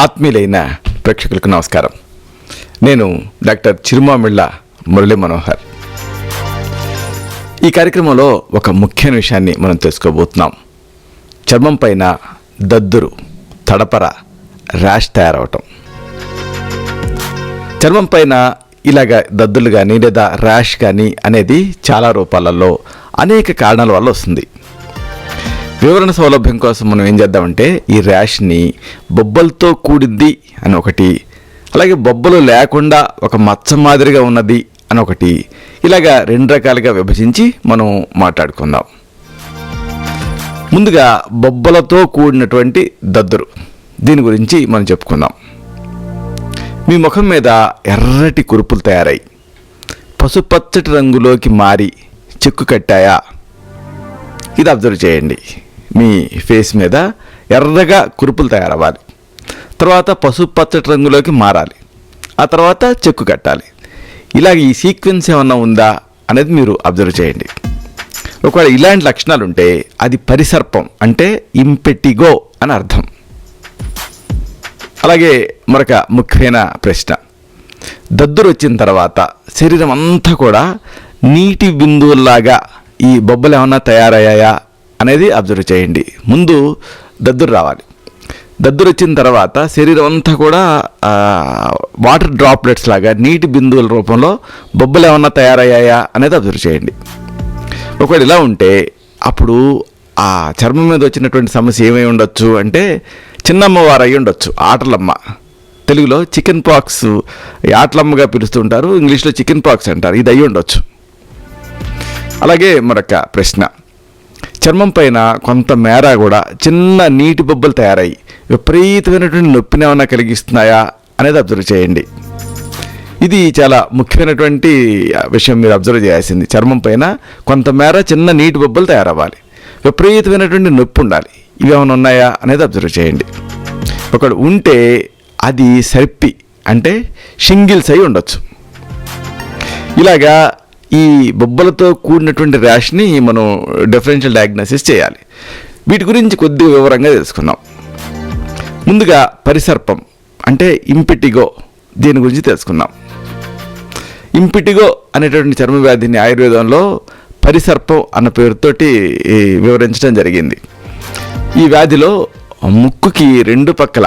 ఆత్మీయులైన ప్రేక్షకులకు నమస్కారం. నేను డాక్టర్ చిరుమామిళ్ళ మురళీ మనోహర్. ఈ కార్యక్రమంలో ఒక ముఖ్యమైన విషయాన్ని మనం తెలుసుకోబోతున్నాం. చర్మం పైన దద్దురు, తడపర, ర్యాష్ తయారవటం. చర్మం పైన ఇలాగ దద్దులు కానీ లేదా ర్యాష్ కానీ అనేది చాలా రూపాలలో అనేక కారణాల వల్ల వస్తుంది. వివరణ సౌలభ్యం కోసం మనం ఏం చేద్దామంటే ఈ ర్యాష్ని బొబ్బలతో కూడింది అని ఒకటి, అలాగే బొబ్బలు లేకుండా ఒక మచ్చ మాదిరిగా ఉన్నది అని ఒకటి, ఇలాగా రెండు రకాలుగా విభజించి మనం మాట్లాడుకుందాం. ముందుగా బొబ్బలతో కూడినటువంటి దద్దురు, దీని గురించి మనం చెప్పుకుందాం. మీ ముఖం మీద ఎర్రటి కురుపులు తయారై పసుపచ్చటి రంగులోకి మారి చెక్కు కట్టాయా? ఇది అబ్జర్వ్ చేయండి. మీ ఫేస్ మీద ఎర్రగా కురుపులు తయారవ్వాలి, తర్వాత పసుపచ్చటి రంగులోకి మారాలి, ఆ తర్వాత చెక్కు కట్టాలి. ఇలాగ ఈ సీక్వెన్స్ ఏమన్నా ఉందా అనేది మీరు అబ్జర్వ్ చేయండి. ఒకవేళ ఇలాంటి లక్షణాలు ఉంటే అది పరిసర్పం, అంటే ఇంపెటిగో అని అర్థం. అలాగే మరొక ముఖ్యమైన ప్రశ్న, దద్దురు వచ్చిన తర్వాత శరీరం అంతా కూడా నీటి బిందువుల్లాగా ఈ బొబ్బలు ఏమన్నా తయారయ్యాయా అనేది అబ్జర్వ్ చేయండి. ముందు దద్దురు రావాలి. దద్దురు వచ్చిన తర్వాత శరీరం అంతా కూడా వాటర్ డ్రాప్లెట్స్ లాగా నీటి బిందువుల రూపంలో బొబ్బలు ఏమన్నా తయారయ్యాయా అనేది అబ్జర్వ్ చేయండి. ఒకవేళ ఇలా ఉంటే అప్పుడు ఆ చర్మం మీద వచ్చినటువంటి సమస్య ఏమై ఉండొచ్చు అంటే చిన్నమ్మవారు అయి ఉండొచ్చు, ఆటలమ్మ. తెలుగులో చికెన్ పాక్స్ ఆటలమ్మగా పిలుస్తుంటారు, ఇంగ్లీష్లో చికెన్ పాక్స్ అంటారు. ఇది అయి ఉండొచ్చు. అలాగే మరొక ప్రశ్న, చర్మం పైన కొంత మేర కూడా చిన్న నీటి బొబ్బలు తయారయ్యి విపరీతమైనటువంటి నొప్పిని ఏమైనా కలిగిస్తున్నాయా అనేది అబ్జర్వ్ చేయండి. ఇది చాలా ముఖ్యమైనటువంటి విషయం, మీరు అబ్జర్వ్ చేయాల్సింది. చర్మం పైన కొంత మేర చిన్న నీటి బొబ్బలు తయారవ్వాలి, విపరీతమైనటువంటి నొప్పి ఉండాలి. ఇవి ఏమైనా ఉన్నాయా అనేది అబ్జర్వ్ చేయండి. ఒకటి ఉంటే అది సర్పి, అంటే షింగిల్స్ అయి ఉండొచ్చు. ఇలాగా ఈ బొబ్బలతో కూడినటువంటి ర్యాష్ని మనం డిఫరెన్షియల్ డయాగ్నోసిస్ చేయాలి. వీటి గురించి కొద్దిగా వివరంగా తెలుసుకుందాం. ముందుగా పరిసర్పం అంటే ఇంపెటిగో, దీని గురించి తెలుసుకుందాం. ఇంపెటిగో అనేటువంటి చర్మ వ్యాధిని ఆయుర్వేదంలో పరిసర్పం అన్న పేరుతోటి వివరించడం జరిగింది. ఈ వ్యాధిలో ముక్కుకి రెండు పక్కల,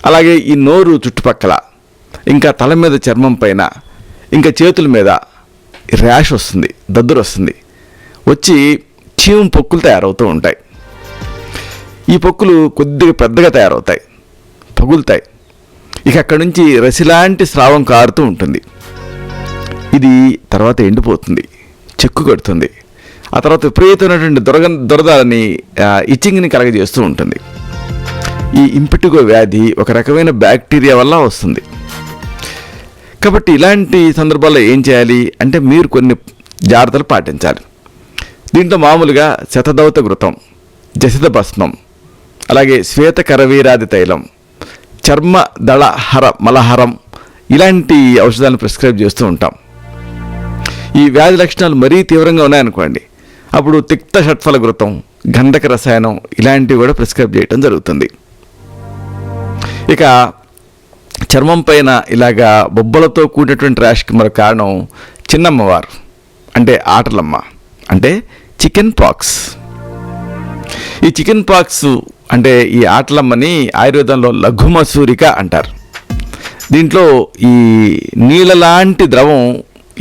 అలాగే ఈ నోరు చుట్టుపక్కల, ఇంకా తల మీద చర్మం పైన, ఇంకా చేతుల మీద ర్యాష్ వస్తుంది, దద్దురు వస్తుంది. వచ్చి చీము పొక్కులు తయారవుతూ ఉంటాయి. ఈ పొక్కులు కొద్దిగా పెద్దగా తయారవుతాయి, పగులుతాయి. ఇక అక్కడి నుంచి రసిలాంటి స్రావం కారుతూ ఉంటుంది. ఇది తర్వాత ఎండిపోతుంది, చెక్కు కడుతుంది. ఆ తర్వాత విపరీతమైనటువంటి దురదని ఇచ్చింగ్ని కలగజేస్తూ ఉంటుంది. ఈ ఇంపెటిగో వ్యాధి ఒక రకమైన బ్యాక్టీరియా వల్ల వస్తుంది. కాబట్టి ఇలాంటి సందర్భాల్లో ఏం చేయాలి అంటే మీరు కొన్ని జాగ్రత్తలు పాటించాలి. దీంట్లో మామూలుగా శతదౌత ఘృతం, జసిత భస్మం, అలాగే శ్వేత కరవీరాది తైలం, చర్మ దళహర మలహరం, ఇలాంటి ఔషధాలను ప్రిస్క్రైబ్ చేస్తూ ఉంటాం. ఈ వ్యాధి లక్షణాలు మరీ తీవ్రంగా ఉన్నాయనుకోండి, అప్పుడు తిక్త షట్ఫల ఘృతం, గంధక రసాయనం, ఇలాంటివి కూడా ప్రిస్క్రైబ్ చేయడం జరుగుతుంది. ఇక చర్మం పైన ఇలాగా బొబ్బలతో కూడినటువంటి ర్యాష్కి మరో కారణం చిన్నమ్మవారు, అంటే ఆటలమ్మ, అంటే చికెన్ పాక్స్. ఈ చికెన్ పాక్స్ అంటే ఈ ఆటలమ్మని ఆయుర్వేదంలో లఘుమసూరిక అంటారు. దీంట్లో ఈ నీళ్ళలాంటి ద్రవం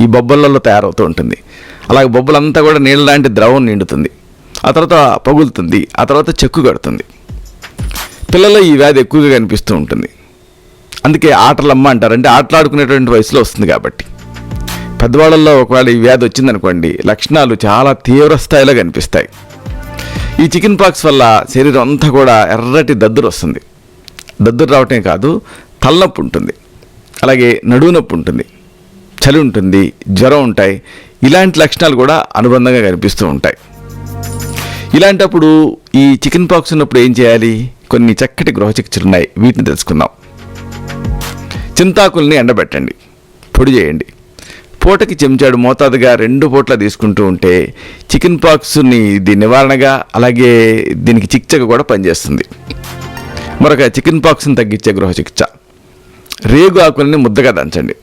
ఈ బొబ్బలలో తయారవుతూ ఉంటుంది. అలాగే బొబ్బలంతా కూడా నీళ్ళలాంటి ద్రవం నిండుతుంది, ఆ తర్వాత పగులుతుంది, ఆ తర్వాత చెక్కు కడుతుంది. పిల్లల్లో ఈ వ్యాధి ఎక్కువగా కనిపిస్తూ ఉంటుంది. అందుకే ఆటలమ్మ అంటారు, అంటే ఆటలాడుకునేటువంటి వయసులో వస్తుంది కాబట్టి. పెద్దవాళ్ళల్లో ఒకవేళ ఈ వ్యాధి వచ్చిందనుకోండి, లక్షణాలు చాలా తీవ్ర స్థాయిలో కనిపిస్తాయి. ఈ చికెన్ పాక్స్ వల్ల శరీరం అంతా కూడా ఎర్రటి దద్దురు వస్తుంది. దద్దురు రావటమే కాదు, తలనొప్పి ఉంటుంది, అలాగే నడుము నొప్పి ఉంటుంది, చలి ఉంటుంది, జ్వరం ఉంటాయి. ఇలాంటి లక్షణాలు కూడా అనుబంధంగా కనిపిస్తూ ఉంటాయి. ఇలాంటప్పుడు ఈ చికెన్ పాక్స్ ఉన్నప్పుడు ఏం చేయాలి? కొన్ని చక్కటి గృహ చికిత్సలు ఉన్నాయి, వీటిని తెలుసుకుందాం. చింతాకుల్ని ఎండబెట్టండి, పొడి చేయండి. పూటకి చెంచాడు మోతాదుగా 2 పూట్ల తీసుకుంటూ ఉంటే చికెన్ పాక్స్ని ఇది నివారణగా, అలాగే దీనికి చికిత్సగా కూడా పనిచేస్తుంది. మరొక చికెన్ పాక్స్ని తగ్గించే గృహ చికిత్స. రేగు ఆకులని ముద్దగా దంచండి,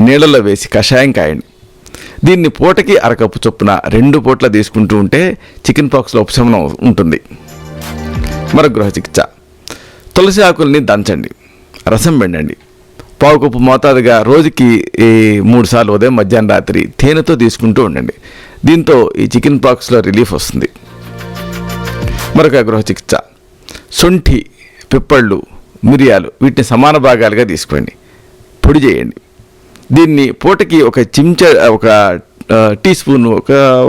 నీళ్ళల్లో వేసి కషాయం కాయండి. దీన్ని పూటకి అరకప్పు చొప్పున 2 పూట్ల తీసుకుంటూ ఉంటే చికెన్ పాక్స్లో ఉపశమనం ఉంటుంది. మరొక గృహ చికిత్స. తులసి ఆకుల్ని దంచండి, రసం పిండండి. 1/4 కప్పు మోతాదుగా రోజుకి 3 సార్లు ఉదయం, మధ్యాహ్నం, రాత్రి తేనెతో తీసుకుంటూ ఉండండి. దీంతో ఈ చికెన్ పాక్స్లో రిలీఫ్ వస్తుంది. మరొక గృహ చికిత్స. శొంఠి, పిప్పళ్ళు, మిరియాలు వీటిని సమాన భాగాలుగా తీసుకోండి, పొడి చేయండి. దీన్ని పూటకి ఒక చెంచా, ఒక టీ స్పూన్,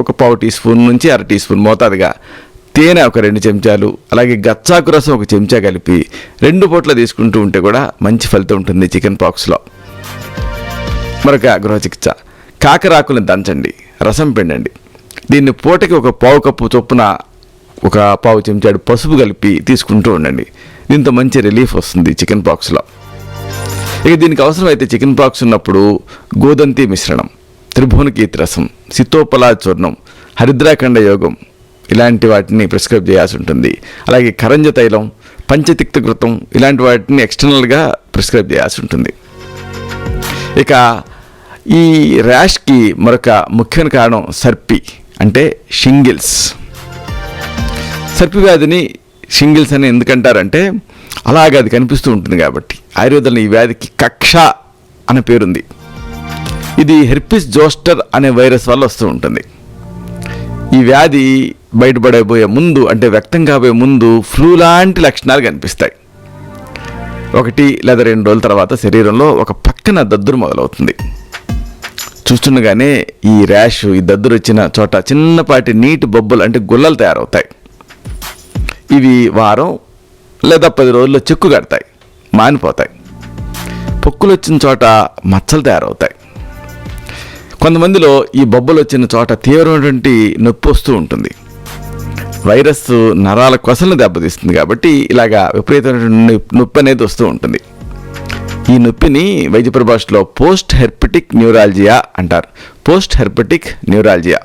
ఒక పావు టీ స్పూన్ నుంచి 1/2 టీ స్పూన్ మోతాదుగా తేనె ఒక 2 చెంచాలు, అలాగే గచ్చాకు రసం 1 చెంచా కలిపి 2 పూట్ల తీసుకుంటూ ఉంటే కూడా మంచి ఫలితం ఉంటుంది చికెన్ పాక్స్లో. మరొక గృహ చికిత్స. కాకరాకులను దంచండి, రసం పిండండి. దీన్ని పూటకి ఒక 1/4 కప్పు చొప్పున ఒక పావు చెంచాడు పసుపు కలిపి తీసుకుంటూ ఉండండి. దీంతో మంచి రిలీఫ్ వస్తుంది చికెన్ పాక్స్లో. ఇక దీనికి అవసరమైతే చికెన్ పాక్స్ ఉన్నప్పుడు గోదంతి మిశ్రణం, త్రిభువనకీర్తి రసం, సితోపలా చూర్ణం, హరిద్రాఖండ యోగం ఇలాంటి వాటిని ప్రిస్క్రైబ్ చేయాల్సి ఉంటుంది. అలాగే కరంజ తైలం, పంచతిక్త ఘృతం ఇలాంటి వాటిని ఎక్స్టర్నల్గా ప్రిస్క్రైబ్ చేయాల్సి ఉంటుంది. ఇక ఈ ర్యాష్కి మరొక ముఖ్యమైన కారణం సర్పి, అంటే షింగిల్స్. సర్పి వ్యాధిని షింగిల్స్ అని ఎందుకంటారంటే అలాగే అది కనిపిస్తూ ఉంటుంది కాబట్టి. ఆయుర్వేదంలో ఈ వ్యాధికి కక్ష అనే పేరుంది. ఇది హెర్పిస్ జోస్టర్ అనే వైరస్ వల్ల వస్తూ ఉంటుంది. ఈ వ్యాధి బయటపడబోయే ముందు, అంటే వ్యక్తం కాబోయే ముందు ఫ్లూ లాంటి లక్షణాలు కనిపిస్తాయి. 1 లేదా 2 రోజుల తర్వాత శరీరంలో ఒక పక్కన దద్దురు మొదలవుతుంది. చూస్తుండగానే ఈ ర్యాష్, ఈ దద్దురు వచ్చిన చోట చిన్నపాటి నీటి బొబ్బలు, అంటే గుల్లలు తయారవుతాయి. ఇవి వారం లేదా 10 రోజుల్లో చెక్కు కడతాయి, మానిపోతాయి. పొక్కులు వచ్చిన చోట మచ్చలు తయారవుతాయి. కొంతమందిలో ఈ బొబ్బలు వచ్చిన చోట తీవ్రమైనటువంటి నొప్పి వస్తూ ఉంటుంది. వైరస్ నరాల కొసలను దెబ్బతీస్తుంది కాబట్టి ఇలాగా విపరీతమైన నొప్పి అనేది వస్తూ ఉంటుంది. ఈ నొప్పిని వైద్య పరిభాషలో పోస్ట్ హెర్పెటిక్ న్యూరాలజియా అంటారు. Post herpetic neuralgia.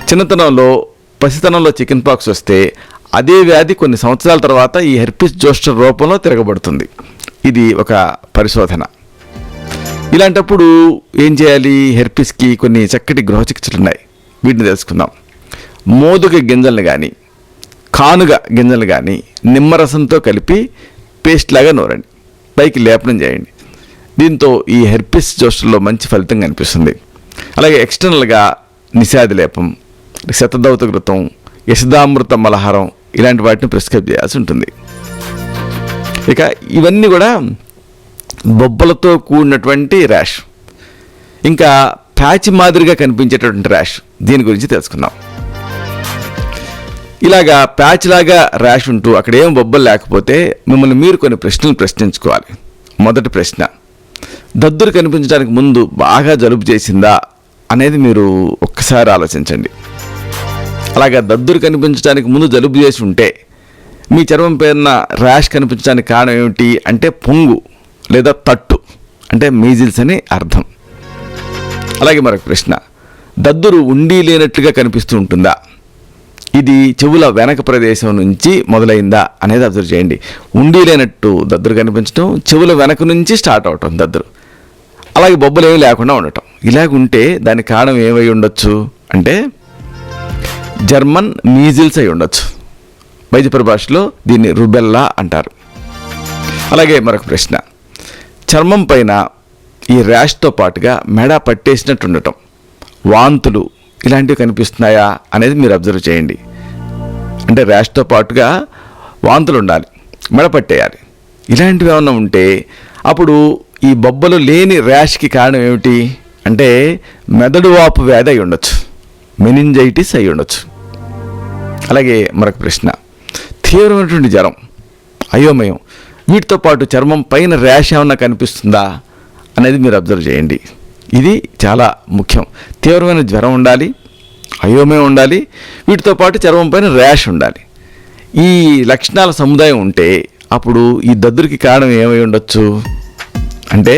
చిన్నతనంలో, పసితనంలో చికెన్ పాక్స్ వస్తే అదే వ్యాధి కొన్ని సంవత్సరాల తర్వాత ఈ హెర్పిస్ జోస్టర్ రూపంలో తిరగబడుతుంది. ఇది ఒక పరిశోధన. ఇలాంటప్పుడు ఏం చేయాలి? హెర్పిస్కి కొన్ని చక్కటి గృహ చికిత్సలు ఉన్నాయి, వీటిని తెలుసుకుందాం. మోదుగ గింజలను కానీ, కానుగ గింజలు కానీ నిమ్మరసంతో కలిపి పేస్ట్ లాగా నూరండి, పైకి లేపనం చేయండి. దీంతో ఈ హెర్పిస్ జోస్టర్లో మంచి ఫలితం కనిపిస్తుంది. అలాగే ఎక్స్టర్నల్గా నిషాది లేపం, శతదౌత ఘృతం, యశదామృత మలహారం ఇలాంటి వాటిని ప్రిస్క్రైబ్ చేయాల్సి ఉంటుంది. ఇక ఇవన్నీ కూడా బొబ్బలతో కూడినటువంటి ర్యాష్. ఇంకా ప్యాచ్ మాదిరిగా కనిపించేటటువంటి ర్యాష్, దీని గురించి తెలుసుకుందాం. ఇలాగా ప్యాచ్ లాగా ర్యాష్ ఉంటూ అక్కడ ఏం బొబ్బలు లేకపోతే మిమ్మల్ని మీరు కొన్ని ప్రశ్నలు ప్రశ్నించుకోవాలి. మొదటి ప్రశ్న, దద్దురు కనిపించడానికి ముందు బాగా జలుబు చేసిందా అనేది మీరు ఒక్కసారి ఆలోచించండి. అలాగా దద్దురు కనిపించడానికి ముందు జలుబు చేసి ఉంటే మీ చర్మం పేరున ర్యాష్ కనిపించడానికి కారణం ఏమిటి అంటే పొంగు లేదా తట్టు, అంటే మీజిల్స్ అని అర్థం. అలాగే మరొక ప్రశ్న, దద్దురు ఉండి లేనట్లుగా కనిపిస్తూ ఉంటుందా? ఇది చెవుల వెనక ప్రదేశం నుంచి మొదలైందా అనేది అబ్జర్వ్ చేయండి. ఉండి లేనట్టు దద్దురు కనిపించడం, చెవుల వెనక నుంచి స్టార్ట్ అవటం దద్దురు. అలాగే బొబ్బలు ఏమీ లేకుండా ఉండటం. ఇలాగుంటే దానికి కారణం ఏమై ఉండొచ్చు అంటే జర్మన్ మీజిల్స్ అయి ఉండొచ్చు. వైద్య పరిభాషలో దీన్ని రుబెల్లా అంటారు. అలాగే మరొక ప్రశ్న, చర్మం పైన ఈ ర్యాష్తో పాటుగా మెడ పట్టేసినట్టు ఉండటం, వాంతులు ఇలాంటివి కనిపిస్తున్నాయా అనేది మీరు అబ్జర్వ్ చేయండి. అంటే ర్యాష్తో పాటుగా వాంతులు ఉండాలి, మెడ పట్టేయాలి. ఇలాంటివి ఏమన్నా ఉంటే అప్పుడు ఈ బొబ్బలు లేని ర్యాష్కి కారణం ఏమిటి అంటే మెదడు వాపు వ్యాధి అయి ఉండొచ్చు, మెనింజైటిస్ అయి ఉండొచ్చు. అలాగే మరొక ప్రశ్న, తీవ్రమైనటువంటి జ్వరం, అయోమయం వీటితో పాటు చర్మం పైన ర్యాష్ ఏమన్నా కనిపిస్తుందా అనేది మీరు అబ్జర్వ్ చేయండి. ఇది చాలా ముఖ్యం. తీవ్రమైన జ్వరం ఉండాలి, అయోమయం ఉండాలి, వీటితో పాటు చర్మం పైన ర్యాష్ ఉండాలి. ఈ లక్షణాల సముదాయం ఉంటే అప్పుడు ఈ దద్దురికి కారణం ఏమై ఉండొచ్చు అంటే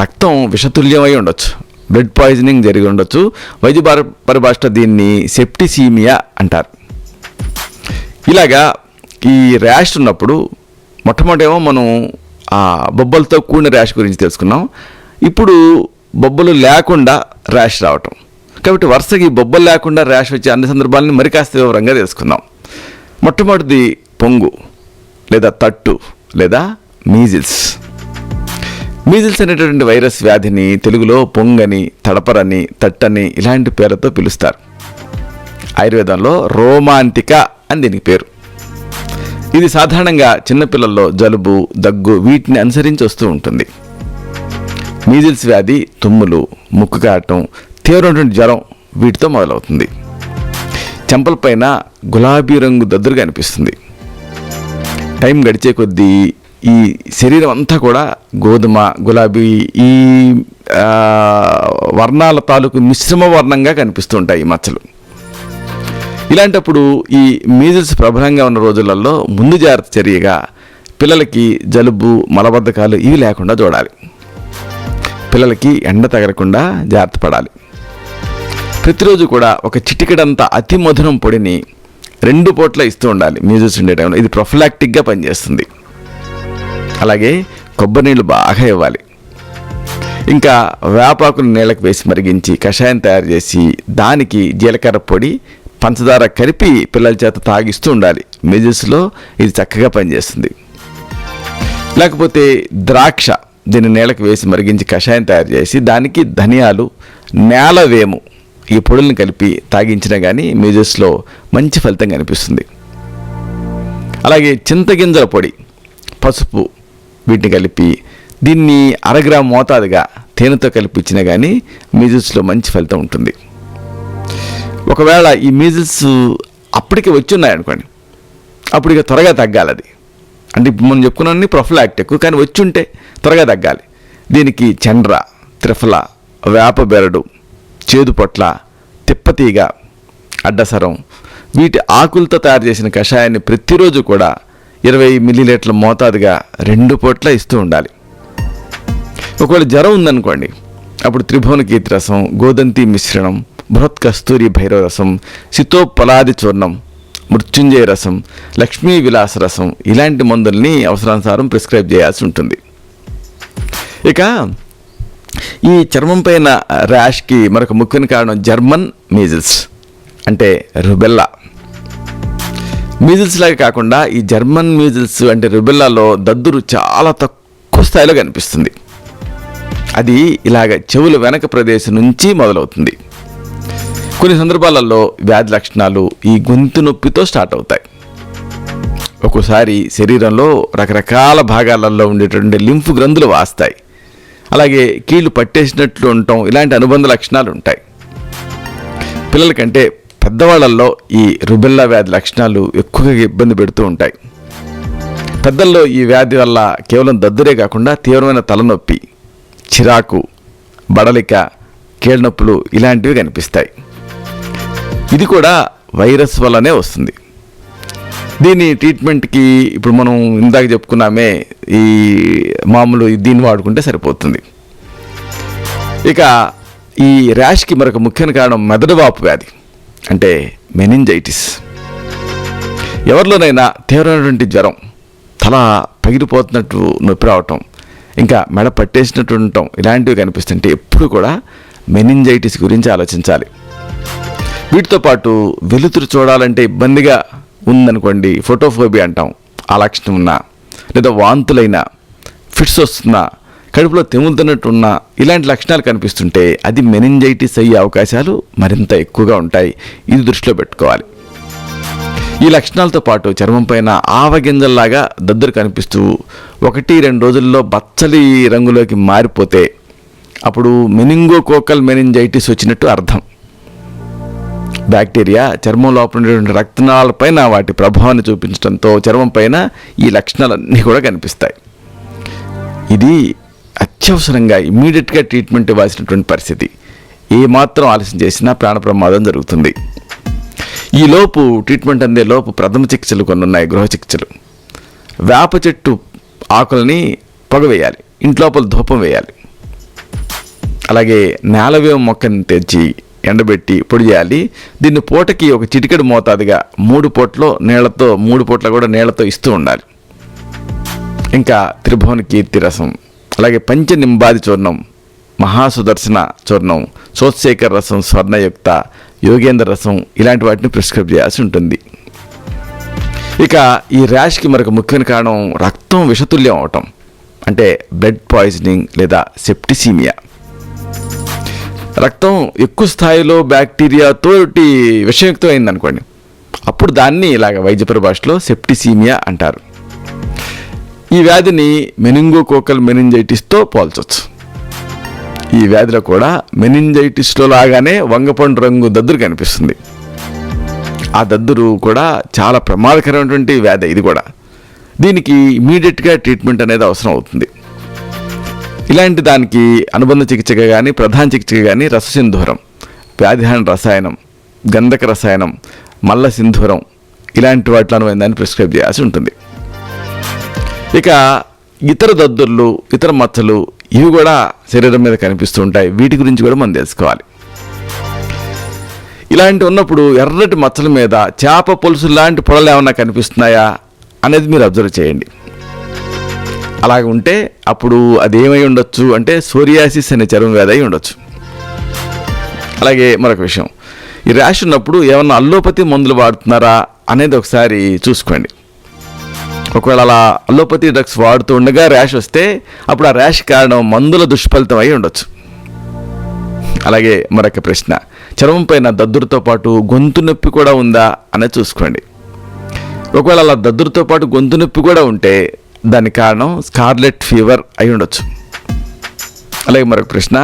రక్తం విషతుల్యమై ఉండొచ్చు, బ్లడ్ పాయిజనింగ్ జరిగి ఉండొచ్చు. వైద్య పరిభాషలో దీన్ని సెప్టిసీమియా అంటారు. ఇలాగా ఈ ర్యాష్ ఉన్నప్పుడు మొట్టమొదటేమో మనం ఆ బొబ్బలతో కూడిన ర్యాష్ గురించి తెలుసుకున్నాం. ఇప్పుడు బొబ్బలు లేకుండా ర్యాష్ రావటం. కాబట్టి వరుసగా ఈ బొబ్బలు లేకుండా ర్యాష్ వచ్చే అన్ని సందర్భాలను మరి కాస్త వివరంగా తెలుసుకుందాం. మొట్టమొదటిది పొంగు లేదా తట్టు లేదా మీజిల్స్. మీజిల్స్ అనేటటువంటి వైరస్ వ్యాధిని తెలుగులో పొంగని, తడపరని, తట్టని ఇలాంటి పేర్లతో పిలుస్తారు. ఆయుర్వేదంలో రోమాంతిక అని దీనికి పేరు. ఇది సాధారణంగా చిన్నపిల్లల్లో జలుబు, దగ్గు వీటిని అనుసరించి వస్తూ ఉంటుంది. మీజిల్స్ వ్యాధి తుమ్ములు, ముక్కు కారటం, తీవ్రమైనటువంటి జ్వరం వీటితో మొదలవుతుంది. చెంపలపైన గులాబీ రంగు దద్దురుగా అనిపిస్తుంది. టైం గడిచే కొద్దీ ఈ శరీరం అంతా కూడా గోధుమ, గులాబీ ఈ వర్ణాల తాలూకు మిశ్రమ వర్ణంగా కనిపిస్తూ ఉంటాయి ఈ మచ్చలు. ఇలాంటప్పుడు ఈ మీజిల్స్ ప్రబలంగా ఉన్న రోజులలో ముందు జాగ్రత్త చర్యగా పిల్లలకి జలుబు, మలబద్ధకాలు ఇవి లేకుండా చూడాలి. పిల్లలకి ఎండ తగలకుండా జాగ్రత్త పడాలి. ప్రతిరోజు కూడా ఒక చిటికెడంత అతి మధురం పొడిని 2 పూట్ల ఇస్తూ ఉండాలి మీజిల్స్ ఉండే టైంలో. ఇది ప్రొఫిలాక్టిక్గా పనిచేస్తుంది. అలాగే కొబ్బరి నీళ్ళు బాగా ఇవ్వాలి. ఇంకా వేపాకుని నీళ్ళకి వేసి మరిగించి కషాయం తయారు చేసి దానికి జీలకర్ర పొడి, పంచదార కలిపి పిల్లల చేత తాగిస్తూ ఉండాలి. మీజిల్స్లో ఇది చక్కగా పనిచేస్తుంది. లేకపోతే ద్రాక్ష, దీన్ని నీళ్ళకి వేసి మరిగించి కషాయం తయారు చేసి దానికి ధనియాలు, నేలవేము ఈ పొడులను కలిపి తాగించినా కానీ మీజిల్స్లో మంచి ఫలితం కనిపిస్తుంది. అలాగే చింతగింజల పొడి, పసుపు వీటిని కలిపి దీన్ని 1/2 గ్రాము మోతాదుగా తేనెతో కలిపి ఇచ్చినా కానీ మీజిల్స్లో మంచి ఫలితం ఉంటుంది. ఒకవేళ ఈ మీజిల్స్ అప్పటికే వచ్చి ఉన్నాయనుకోండి, అప్పుడు ఇక త్వరగా తగ్గాలి. అది అంటే ఇప్పుడు మనం చెప్పుకున్నాన్ని ప్రొఫిలాక్టిక్, కానీ వచ్చి ఉంటే త్వరగా తగ్గాలి. దీనికి చండ్ర, త్రిఫల, వేప బెరడు, చేదు పొట్ల, తిప్పతీగ, అడ్డసరం వీటి ఆకులతో తయారు చేసిన కషాయాన్ని ప్రతిరోజు కూడా 20 మిల్లీలీటర్ల మోతాదుగా 2 పూట్ల ఇస్తూ ఉండాలి. ఒకవేళ జ్వరం ఉందనుకోండి, అప్పుడు త్రిభువన కీర్తి రసం, గోదంతి మిశ్రణం, బృహత్ కస్తూరి భైరవ రసం, సితోపలాది చూర్ణం, మృత్యుంజయ రసం, లక్ష్మీ విలాస రసం ఇలాంటి మందుల్ని అవసరానుసారం ప్రిస్క్రైబ్ చేయాల్సి ఉంటుంది. ఇక ఈ చర్మం పైన ర్యాష్కి మరొక ముఖ్యమైన కారణం జర్మన్ మీజిల్స్ అంటే రుబెల్లా. మీజిల్స్ లాగా కాకుండా ఈ జర్మన్ మీజిల్స్ అంటే రుబెల్లాలో దద్దురు చాలా తక్కువ స్థాయిలో కనిపిస్తుంది. అది ఇలాగ చెవుల వెనక ప్రదేశం నుంచి మొదలవుతుంది. కొన్ని సందర్భాలలో వ్యాధి లక్షణాలు ఈ గొంతు నొప్పితో స్టార్ట్ అవుతాయి. ఒక్కోసారి శరీరంలో రకరకాల భాగాలలో ఉండేటువంటి లింఫ్ గ్రంథులు వాస్తాయి. అలాగే కీళ్ళు పట్టేసినట్లు ఉండటం ఇలాంటి అనుబంధ లక్షణాలు ఉంటాయి. పిల్లల కంటే పెద్దవాళ్ళల్లో ఈ రుబెల్లా వ్యాధి లక్షణాలు ఎక్కువగా ఇబ్బంది పెడుతూ ఉంటాయి. పెద్దల్లో ఈ వ్యాధి వల్ల కేవలం దద్దురే కాకుండా తీవ్రమైన తలనొప్పి, చిరాకు, బడలిక, కీళ్ళనొప్పులు ఇలాంటివి కనిపిస్తాయి. ఇది కూడా వైరస్ వల్లనే వస్తుంది. దీని ట్రీట్మెంట్కి ఇప్పుడు మనం ఇందాక చెప్పుకున్నామే ఈ మామూలు దీన్ని వాడుకుంటే సరిపోతుంది. ఇక ఈ ర్యాష్కి మరొక ముఖ్యమైన కారణం మెదడువాపు వ్యాధి అంటే మెనింజైటిస్. ఎవరిలోనైనా తీవ్రమైనటువంటి జ్వరం, తల పగిలిపోతున్నట్టు నొప్పి రావటం, ఇంకా మెడ పట్టేసినట్టు ఉండటం ఇలాంటివి కనిపిస్తుంటే ఎప్పుడు కూడా మెనింజైటిస్ గురించి ఆలోచించాలి. వీటితో పాటు వెలుతురు చూడాలంటే ఇబ్బందిగా ఉందనుకోండి, ఫోటోఫోబియా అంటాం, ఆ లక్షణం ఉన్నా, లేదా వాంతులైనా, ఫిట్స్ వస్తున్నా, కడుపులో తెములుతున్నట్టున్నా ఇలాంటి లక్షణాలు కనిపిస్తుంటే అది మెనింజైటిస్ అయ్యే అవకాశాలు మరింత ఎక్కువగా ఉంటాయి. ఇది దృష్టిలో పెట్టుకోవాలి. ఈ లక్షణాలతో పాటు చర్మం పైన ఆవగింజల్లాగా దద్దురు కనిపిస్తూ 1-2 రోజుల్లో బచ్చలి రంగులోకి మారిపోతే అప్పుడు మెనింగోకోకల్ మెనింజైటిస్ వచ్చినట్టు అర్థం. బ్యాక్టీరియా చర్మం లోపల ఉండేటువంటి రక్తనాళాలపైన వాటి ప్రభావాన్ని చూపించడంతో చర్మం పైన ఈ లక్షణాలన్నీ కూడా కనిపిస్తాయి. ఇది అత్యవసరంగా ఇమ్మీడియట్గా ట్రీట్మెంట్ ఇవ్వాల్సినటువంటి పరిస్థితి. ఏమాత్రం ఆలస్యం చేసినా ప్రాణ ప్రమాదం జరుగుతుంది. ఈ లోపు ట్రీట్మెంట్ అందే లోపు ప్రథమ చికిత్సలు కొన్ని ఉన్నాయి, గృహ చికిత్సలు. వేప చెట్టు ఆకులని పొగవేయాలి, ఇంట్లోపల ధూపం వేయాలి. అలాగే నేలవేమ మొక్కని తెచ్చి ఎండబెట్టి పొడి చేయాలి. దీన్ని పూటకి ఒక చిటికెడు మోతాదుగా 3 పూట్ల కూడా నీళ్లతో ఇస్తూ ఉండాలి. ఇంకా త్రిభువన కీర్తి రసం, అలాగే పంచనింబాది చూర్ణం, మహాసుదర్శన చూర్ణం, సోత్సేకర రసం, స్వర్ణయుక్త, యోగేంద్ర రసం ఇలాంటి వాటిని ప్రిస్క్రైబ్ చేయాల్సి ఉంటుంది. ఇక ఈ ర్యాష్కి మరొక ముఖ్యమైన కారణం రక్తం విషతుల్యం అవటం, అంటే బ్లడ్ పాయిజనింగ్ లేదా సెప్టిసీమియా. రక్తం ఎక్కువ స్థాయిలో బ్యాక్టీరియాతో విషయుక్తం అయిందనుకోండి, అప్పుడు దాన్ని ఇలాగ వైద్య పరిభాషలో సెప్టిసీమియా అంటారు. ఈ వ్యాధిని మెనింగోకోకల్ మెనింజైటిస్తో పోల్చవచ్చు. ఈ వ్యాధిలో కూడా మెనింజైటిస్లో లాగానే వంగపండు రంగు దద్దురు కనిపిస్తుంది. ఆ దద్దురు కూడా చాలా ప్రమాదకరమైనటువంటి వ్యాధి ఇది కూడా. దీనికి ఇమీడియట్గా ట్రీట్మెంట్ అనేది అవసరం అవుతుంది. ఇలాంటి దానికి అనుబంధ చికిత్సగా కానీ ప్రధాన చికిత్సగా కానీ రససింధూరం, వ్యాధిహాని రసాయనం, గంధక రసాయనం, మల్ల సింధూరం ఇలాంటి వాటిలో అనువైందాన్ని ప్రిస్క్రైబ్ చేయాల్సి ఉంటుంది. ఇక ఇతర దద్దుర్లు, ఇతర మచ్చలు ఇవి కూడా శరీరం మీద కనిపిస్తూ ఉంటాయి. వీటి గురించి కూడా మనం తెలుసుకోవాలి. ఇలాంటి ఉన్నప్పుడు ఎర్రటి మచ్చల మీద చేప పులుసు లాంటి పొడలు ఏమన్నా కనిపిస్తున్నాయా అనేది మీరు అబ్జర్వ్ చేయండి. అలాగ ఉంటే అప్పుడు అది ఏమై ఉండొచ్చు అంటే సోరియాసిస్ అనే చర్మ వ్యాధి అయి ఉండొచ్చు. అలాగే మరొక విషయం, ఈ ర్యాష్ ఉన్నప్పుడు ఏమన్నా అల్లోపతి మందులు వాడుతున్నారా అనేది ఒకసారి చూసుకోండి. ఒకవేళ అలా అల్లోపతి డ్రగ్స్ వాడుతూ ఉండగా ర్యాష్ వస్తే అప్పుడు ఆ ర్యాష్ కారణం మందుల దుష్ఫలితం అయి ఉండొచ్చు. అలాగే మరొక ప్రశ్న, చర్మం పైన దద్దురుతో పాటు గొంతు నొప్పి కూడా ఉందా అనేది చూసుకోండి. ఒకవేళ అలా దద్దురుతో పాటు గొంతు నొప్పి కూడా ఉంటే దానికి కారణం స్కార్లెట్ ఫీవర్ అయి ఉండొచ్చు. అలాగే మరొక ప్రశ్న,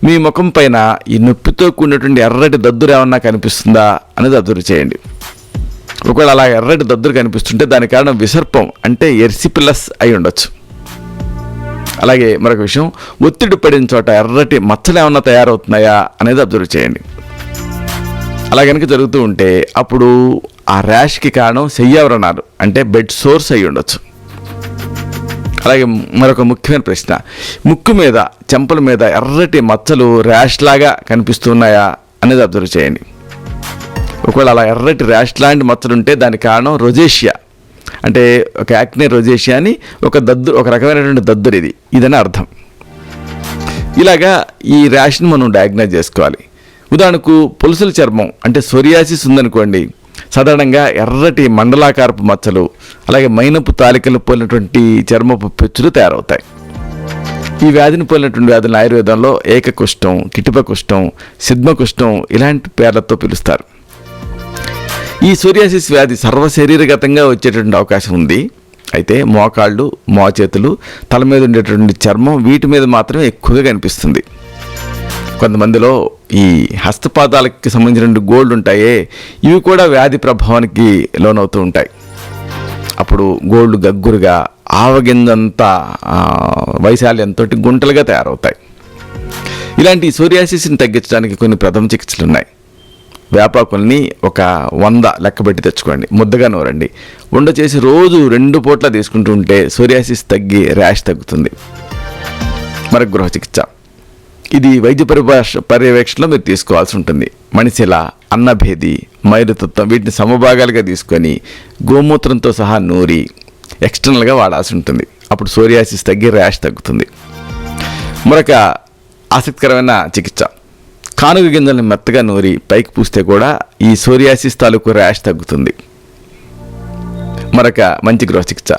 మీ ముఖం పైన ఈ నొప్పితో కూడినటువంటి ఎర్రటి దద్దురు ఏమన్నా కనిపిస్తుందా అనేది అబ్జర్వ్ చేయండి. ఒకవేళ అలా ఎర్రటి దద్దురు కనిపిస్తుంటే దాని కారణం విసర్పం అంటే ఎర్సిపిలస్ అయి ఉండొచ్చు. అలాగే మరొక విషయం, ఒత్తిడి పడిన చోట ఎర్రటి మచ్చలు ఏమన్నా తయారవుతున్నాయా అనేది అబ్జర్వ్ చేయండి. అలా కనుక జరుగుతూ ఉంటే అప్పుడు ఆ ర్యాష్కి కారణం శయ్యావరణాలు అంటే బెడ్ సోర్స్ అయి ఉండొచ్చు. అలాగే మరొక ముఖ్యమైన ప్రశ్న, ముక్కు మీద, చెంపల మీద ఎర్రటి మచ్చలు ర్యాష్ లాగా కనిపిస్తున్నాయా అనేది అబ్జర్వ్ చేయండి. ఒకవేళ అలా ఎర్రటి ర్యాష్ లాంటి మచ్చలు ఉంటే దానికి కారణం రొజేషియా అంటే ఒక యాక్నే రొజేషియా అని ఒక రకమైనటువంటి దద్దురు ఇదని అర్థం. ఇలాగా ఈ ర్యాష్ని మనం డయాగ్నైజ్ చేసుకోవాలి. ఉదాహరణకు పులుసుల చర్మం అంటే సోరియాసిస్ ఉందనుకోండి, సాధారణంగా ఎర్రటి మండలాకారపు మచ్చలు, అలాగే మైనపు తాలికలు పోలినటువంటి చర్మపు పెచ్చులు తయారవుతాయి. ఈ వ్యాధిని పోలినటువంటి వ్యాధులను ఆయుర్వేదంలో ఏకకుష్ఠం, కిటిపకుష్ఠం, సిద్మకుష్ఠం ఇలాంటి పేర్లతో పిలుస్తారు. ఈ సోరియాసిస్ వ్యాధి సర్వశరీరగతంగా వచ్చేటువంటి అవకాశం ఉంది. అయితే మోకాళ్ళు, మోచేతులు, తల మీద ఉండేటువంటి చర్మం వీటి మీద మాత్రమే ఎక్కువగా కనిపిస్తుంది. కొంతమందిలో ఈ హస్తపాదాలకి సంబంధించిన గోల్డ్ ఉంటాయే ఇవి కూడా వ్యాధి ప్రభావానికి లోనవుతూ ఉంటాయి. అప్పుడు గోల్డ్ గగ్గురుగా ఆవగింజంతా వైశాల్యంతో గుంటలుగా తయారవుతాయి. ఇలాంటి సోరియాసిస్ని తగ్గించడానికి కొన్ని ప్రథమ చికిత్సలు ఉన్నాయి. వేపాకుల్ని ఒక 100 లెక్కబెట్టి తెచ్చుకోండి, ముద్దగా నూరండి, ఉండ చేసి రోజు 2 పూట్ల తీసుకుంటూ ఉంటే సోరియాసిస్ తగ్గి ర్యాష్ తగ్గుతుంది. మరొక గృహ చికిత్స, ఇది వైద్య పర్యవేక్షణలో మీరు తీసుకోవాల్సి ఉంటుంది. మణిశిల, అన్నభేది, మైరుతత్వం వీటిని సమభాగాలుగా తీసుకొని గోమూత్రంతో సహా నూరి ఎక్స్టర్నల్గా వాడాల్సి ఉంటుంది. అప్పుడు సోరియాసిస్ తగ్గి ర్యాష్ తగ్గుతుంది. మరొక ఆసక్తికరమైన చికిత్స, కానుగ గింజలను మెత్తగా నూరి పైకి పూస్తే కూడా ఈ సోరియాసిస్ తాలూకు ర్యాష్ తగ్గుతుంది. మరొక మంచి గృహ చికిత్స,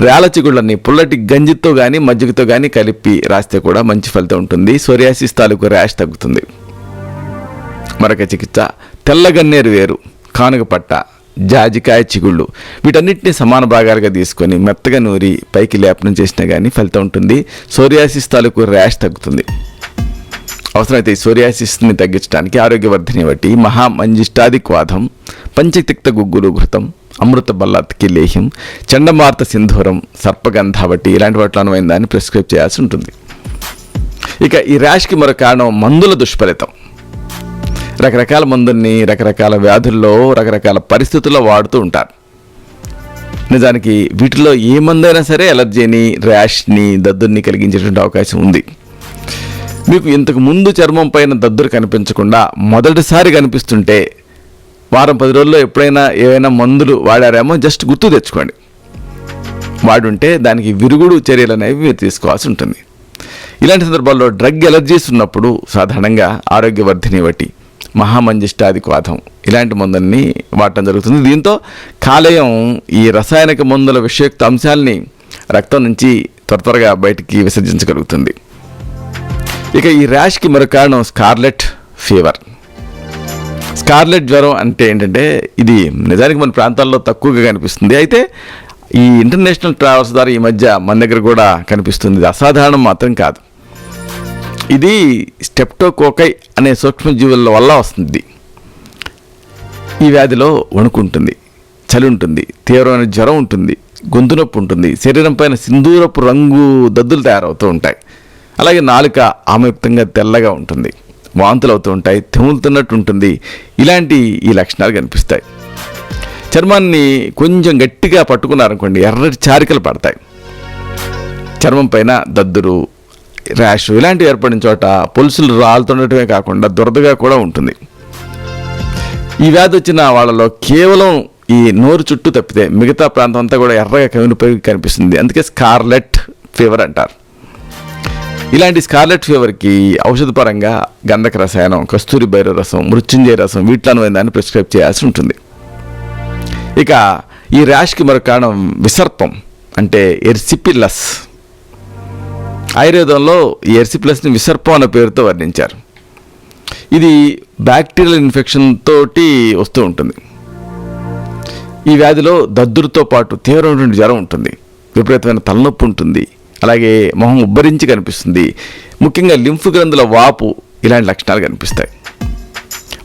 రేల చిగుళ్ళని పుల్లటి గంజితో కానీ మజ్జిగతో కానీ కలిపి రాస్తే కూడా మంచి ఫలితం ఉంటుంది. సోరియాసిస్ తాలూకు ర్యాష్ తగ్గుతుంది. మరొక చికిత్స, తెల్లగన్నేరు వేరు, కానుగ పట్ట, జాజికాయ చిగుళ్ళు వీటన్నిటిని సమాన భాగాలుగా తీసుకొని మెత్తగా నూరి పైకి లేపనం చేసినా కానీ ఫలితం ఉంటుంది. సోరియాసిస్ తాలూకు ర్యాష్ తగ్గుతుంది. అవసరమైతే ఈ సోరియాసిస్ని తగ్గించడానికి ఆరోగ్యవర్ధిని బట్టి మహామంజిష్టాది క్వాధం, పంచతిక్త గుగ్గులు ఘృతం, అమృత బల్లాత్కి లేహ్యం, చండమార్త సింధూరం, సర్పగంధ బట్టి ఇలాంటి వాటిలో అనువైన దాన్ని ప్రిస్క్రైబ్ చేయాల్సి ఉంటుంది. ఇక ఈ ర్యాష్కి మరో కారణం మందుల దుష్ఫలితం. రకరకాల మందుల్ని రకరకాల వ్యాధుల్లో రకరకాల పరిస్థితుల్లో వాడుతూ ఉంటారు. నిజానికి వీటిలో ఏ మందైనా సరే ఎలర్జీని, ర్యాష్ని, దద్దుర్ని కలిగించేటువంటి అవకాశం ఉంది. మీకు ఇంతకు ముందు చర్మం పైన దద్దురు కనిపించకుండా మొదటిసారి కనిపిస్తుంటే వారం 10 రోజుల్లో ఎప్పుడైనా ఏవైనా మందులు వాడారేమో జస్ట్ గుర్తు తెచ్చుకోండి. వాడుంటే దానికి విరుగుడు చర్యలు అనేవి మీరు తీసుకోవాల్సి ఉంటుంది. ఇలాంటి సందర్భాల్లో డ్రగ్ ఎలర్జీస్ ఉన్నప్పుడు సాధారణంగా ఆరోగ్యవర్ధిని బట్టి మహామంజిష్టాది క్వాథం ఇలాంటి మందుల్ని వాడటం జరుగుతుంది. దీంతో కాలేయం ఈ రసాయనిక మందుల విషయుక్త అంశాలని రక్తం నుంచి త్వరగా బయటికి విసర్జించగలుగుతుంది. ఇక ఈ ర్యాష్కి మరొక కారణం స్కార్లెట్ ఫీవర్. స్కార్లెట్ జ్వరం అంటే ఏంటంటే ఇది నిజానికి మన ప్రాంతాల్లో తక్కువగా కనిపిస్తుంది. అయితే ఈ ఇంటర్నేషనల్ ట్రావెల్స్ ద్వారా ఈ మధ్య మన దగ్గర కూడా కనిపిస్తుంది. ఇది అసాధారణం మాత్రం కాదు. ఇది స్టెప్టోకోకై అనే సూక్ష్మజీవుల వల్ల వస్తుంది. ఈ వ్యాధిలో వణుకు ఉంటుంది, చలి ఉంటుంది, తీవ్రమైన జ్వరం ఉంటుంది, గొంతు నొప్పి ఉంటుంది, శరీరం పైన సింధూరపు రంగు దద్దులు తయారవుతూ ఉంటాయి. అలాగే నాలుక ఆమయుక్తంగా తెల్లగా ఉంటుంది, వాంతులు అవుతూ ఉంటాయి, తెములుతున్నట్టు ఉంటుంది. ఇలాంటి ఈ లక్షణాలు కనిపిస్తాయి. చర్మాన్ని కొంచెం గట్టిగా పట్టుకున్నారనుకోండి, ఎర్రటి చారికలు పడతాయి. చర్మం పైన దద్దురు, ర్యాష్ ఇలాంటివి ఏర్పడిన చోట పొలుసులు రాలుతుండటమే కాకుండా దురదగా కూడా ఉంటుంది. ఈ వ్యాధి వచ్చిన వాళ్ళలో కేవలం ఈ నోరు చుట్టూ తప్పితే మిగతా ప్రాంతం అంతా కూడా ఎర్రగా కవినిపోయి కనిపిస్తుంది. అందుకే స్కార్లెట్ ఫీవర్ అంటారు. ఇలాంటి స్కార్లెట్ ఫీవర్కి ఔషధపరంగా గంధక రసాయనం, కస్తూరి బైర రసం, మృత్యుంజయ రసం వీటిలో అనువైందాన్ని ప్రిస్క్రైబ్ చేయాల్సి ఉంటుంది. ఇక ఈ ర్యాష్కి మరొక కారణం విసర్పం అంటే ఎర్సిపిల్లస్. ఆయుర్వేదంలో ఈ ఎర్సిపిల్లస్ని విసర్పం అనే పేరుతో వర్ణించారు. ఇది బ్యాక్టీరియల్ ఇన్ఫెక్షన్ తోటి వస్తూ ఉంటుంది. ఈ వ్యాధిలో దద్దురుతో పాటు తీవ్రమైన జ్వరం ఉంటుంది, విపరీతమైన తలనొప్పి ఉంటుంది, అలాగే మొహం ఉబ్బరించి కనిపిస్తుంది. ముఖ్యంగా లింఫ్ గ్రంథుల వాపు ఇలాంటి లక్షణాలు కనిపిస్తాయి.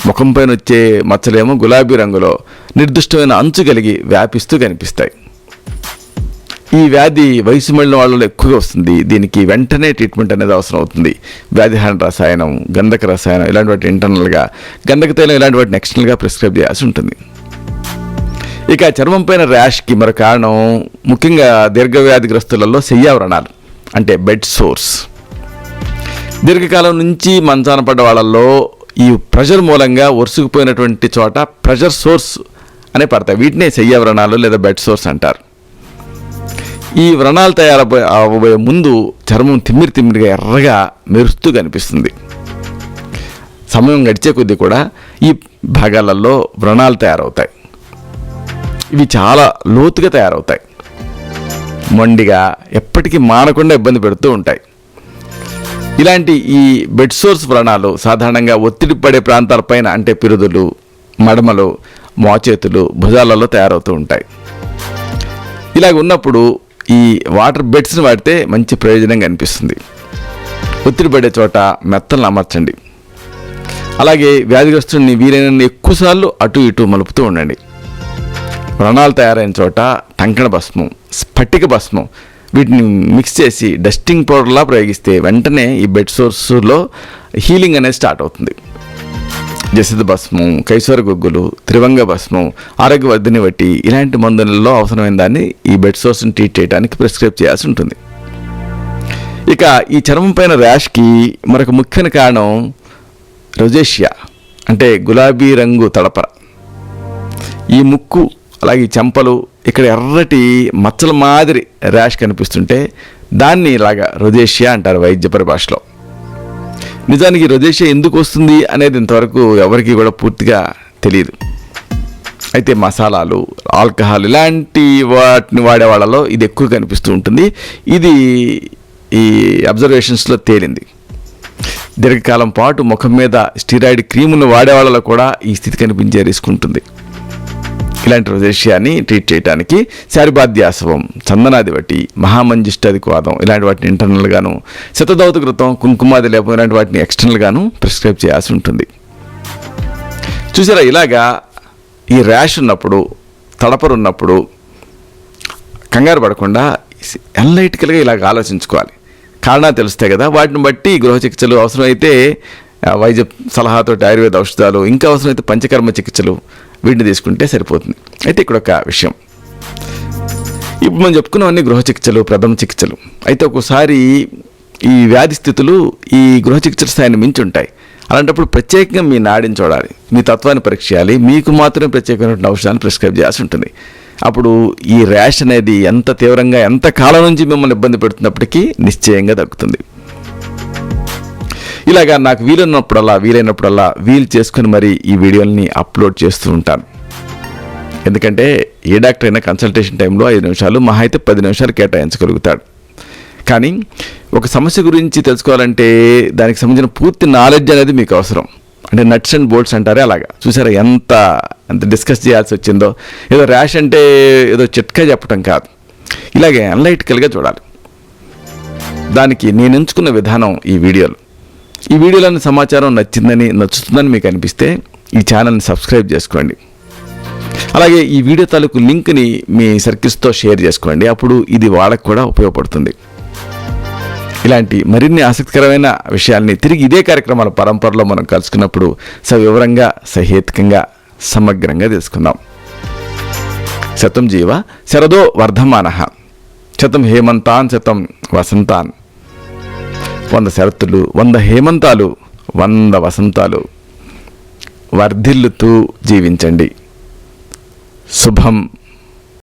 ముఖం పైన వచ్చే మచ్చలేమో గులాబీ రంగులో నిర్దిష్టమైన అంచు కలిగి వ్యాపిస్తూ కనిపిస్తాయి. ఈ వ్యాధి వయసు మళ్ళిన వాళ్ళలో ఎక్కువగా వస్తుంది. దీనికి వెంటనే ట్రీట్మెంట్ అనేది అవసరం అవుతుంది. వ్యాధిహారణ రసాయనం, గంధక రసాయనం ఇలాంటి వాటిని ఇంటర్నల్గా, గంధక తైలం ఇలాంటి వాటిని ఎక్స్టర్నల్గా ప్రిస్క్రైబ్ చేయాల్సి ఉంటుంది. ఇక చర్మం పైన ర్యాష్కి మరొక కారణం ముఖ్యంగా దీర్ఘవ్యాధిగ్రస్తులలో శయ్యావ్రణాలు అంటే బెడ్ సోర్స్. దీర్ఘకాలం నుంచి మంచాన పడ్డ వాళ్ళల్లో ఈ ప్రెషర్ మూలంగా ఒరుసుకుపోయినటువంటి చోట ప్రెషర్ సోర్స్ అనే పడతాయి. వీటినే శయ్యావ్రణాలు లేదా బెడ్ సోర్స్ అంటారు. ఈ వ్రణాలు తయారవబోయే ముందు చర్మం తిమ్మిరిగా ఎర్రగా మెరుస్తూ కనిపిస్తుంది. సమయం గడిచే కొద్దీ కూడా ఈ భాగాలలో వ్రణాలు తయారవుతాయి. ఇవి చాలా లోతుగా తయారవుతాయి, మొండిగా ఎప్పటికీ మానకుండా ఇబ్బంది పెడుతూ ఉంటాయి. ఇలాంటి ఈ బెడ్ సోర్స్ వ్రణాలు సాధారణంగా ఒత్తిడి పడే ప్రాంతాలపైన అంటే పిరుదులు, మడమలు, మోచేతులు, భుజాలలో తయారవుతూ ఉంటాయి. ఇలాగ ఉన్నప్పుడు ఈ వాటర్ బెడ్స్ని వాడితే మంచి ప్రయోజనం కనిపిస్తుంది. ఒత్తిడి పడే చోట మెత్తలను అమర్చండి. అలాగే వ్యాధిగ్రస్తుని వీలైనన్ని ఎక్కువసార్లు అటు ఇటు మలుపుతూ ఉండండి. వ్రణాలు తయారైన చోట టంకణ భస్మం, స్ఫటిక భస్మం వీటిని మిక్స్ చేసి డస్టింగ్ పౌడర్లా ప్రయోగిస్తే వెంటనే ఈ బెడ్ సోర్స్లో హీలింగ్ అనేది స్టార్ట్ అవుతుంది. జసిద భస్మం, కైసోర గుగ్గులు, త్రివంగ భస్మం, ఆరోగ్యవర్ధిని బట్టి ఇలాంటి మందులలో అవసరమైన దాన్ని ఈ బెడ్ సోర్స్ని ట్రీట్ చేయడానికి ప్రిస్క్రైబ్ చేయాల్సి ఉంటుంది. ఇక ఈ చర్మం పైన ర్యాష్కి మరొక ముఖ్యమైన కారణం రొజేషియా అంటే గులాబీ రంగు తడపర. ఈ ముక్కు అలాగే చెంపలు ఇక్కడ ఎర్రటి మచ్చల మాదిరి ర్యాష్ కనిపిస్తుంటే దాన్ని ఇలాగా రొజేషియా అంటారు వైద్య పరిభాషలో. నిజానికి రొజేషియా ఎందుకు వస్తుంది అనేది ఇంతవరకు ఎవరికి కూడా పూర్తిగా తెలియదు. అయితే మసాలాలు, ఆల్కహాల్ ఇలాంటి వాటిని వాడే వాళ్ళలో ఇది ఎక్కువ కనిపిస్తూ ఉంటుంది. ఇది ఈ అబ్జర్వేషన్స్లో తేలింది. దీర్ఘకాలం పాటు ముఖం మీద స్టీరాయిడ్ క్రీములు వాడే వాళ్ళలో కూడా ఈ స్థితి కనిపించే రిస్క్ ఉంటుంది. ఇలాంటి రొజేషియాని ట్రీట్ చేయడానికి శారిబాధ్యాసవం, చందనాది బట్టి, మహామంజిష్టాది క్వాదం ఇలాంటి వాటిని ఇంటర్నల్గాను, శతదౌత కృతం, కుంకుమాది లేపం ఇలాంటి వాటిని ఎక్స్టర్నల్గాను ప్రిస్క్రైబ్ చేయాల్సి ఉంటుంది. చూసారా, ఇలాగా ఈ ర్యాష్ ఉన్నప్పుడు, తడపరు ఉన్నప్పుడు కంగారు పడకుండా ఎన్లైటికల్గా ఇలాగ ఆలోచించుకోవాలి. కారణాలు తెలుస్తాయి కదా, వాటిని బట్టి గృహ చికిత్సలు, అవసరమైతే వైద్య సలహాతో ఆయుర్వేద ఔషధాలు, ఇంకా అవసరమైతే పంచకర్మ చికిత్సలు వీటిని తీసుకుంటే సరిపోతుంది. అయితే ఇక్కడ ఒక విషయం, ఇప్పుడు మనం చెప్పుకున్నవన్నీ గృహ చికిత్సలు, ప్రథమ చికిత్సలు. అయితే ఒక్కోసారి ఈ వ్యాధి స్థితులు ఈ గృహ చికిత్సల స్థాయిని మించి ఉంటాయి. అలాంటప్పుడు ప్రత్యేకంగా మీ నాడిని చూడాలి, మీ తత్వాన్ని పరీక్ష చేయాలి, మీకు మాత్రమే ప్రత్యేకమైన ఔషధాన్ని ప్రిస్క్రైబ్ చేయాల్సి ఉంటుంది. అప్పుడు ఈ ర్యాష్ అనేది ఎంత తీవ్రంగా ఎంత కాలం నుంచి మిమ్మల్ని ఇబ్బంది పెడుతున్నప్పటికీ నిశ్చయంగా తగ్గుతుంది. ఇలాగా నాకు వీలైనప్పుడల్లా వీలు చేసుకుని మరి ఈ వీడియోల్ని అప్లోడ్ చేస్తూ ఉంటాను. ఎందుకంటే ఏ డాక్టర్ అయినా కన్సల్టేషన్ టైంలో 5 నిమిషాలు మహా అయితే 10 నిమిషాలు కేటాయించగలుగుతాడు. కానీ ఒక సమస్య గురించి తెలుసుకోవాలంటే దానికి సంబంధించిన పూర్తి నాలెడ్జ్ అనేది మీకు అవసరం. అంటే నట్స్ అండ్ బోల్ట్స్ అంటారే అలాగా. చూసారా ఎంత డిస్కస్ చేయాల్సి వచ్చిందో. ఏదో ర్యాష్ అంటే ఏదో చిట్కా చెప్పటం కాదు, ఇలాగే అనలైటికల్గా చూడాలి. దానికి నేను ఎంచుకున్న విధానం ఈ వీడియోలోని సమాచారం నచ్చుతుందని మీకు అనిపిస్తే ఈ ఛానల్ని సబ్స్క్రైబ్ చేసుకోండి. అలాగే ఈ వీడియో తాలూకు లింక్ని మీ సర్కిల్స్తో షేర్ చేసుకోండి. అప్పుడు ఇది వాళ్ళకు కూడా ఉపయోగపడుతుంది. ఇలాంటి మరిన్ని ఆసక్తికరమైన విషయాల్ని తిరిగి ఇదే కార్యక్రమాల పరంపరలో మనం కలుసుకున్నప్పుడు సవివరంగా, సహేతుకంగా, సమగ్రంగా తెలుసుకుందాం. శతం జీవ శరదో వర్ధమానః, శతం హేమంతాన్ శతం వసంతాన్. 100 శరత్తులు, 100 హేమంతాలు, 100 వసంతాలు వర్ధిల్లుతూ జీవించండి. శుభం.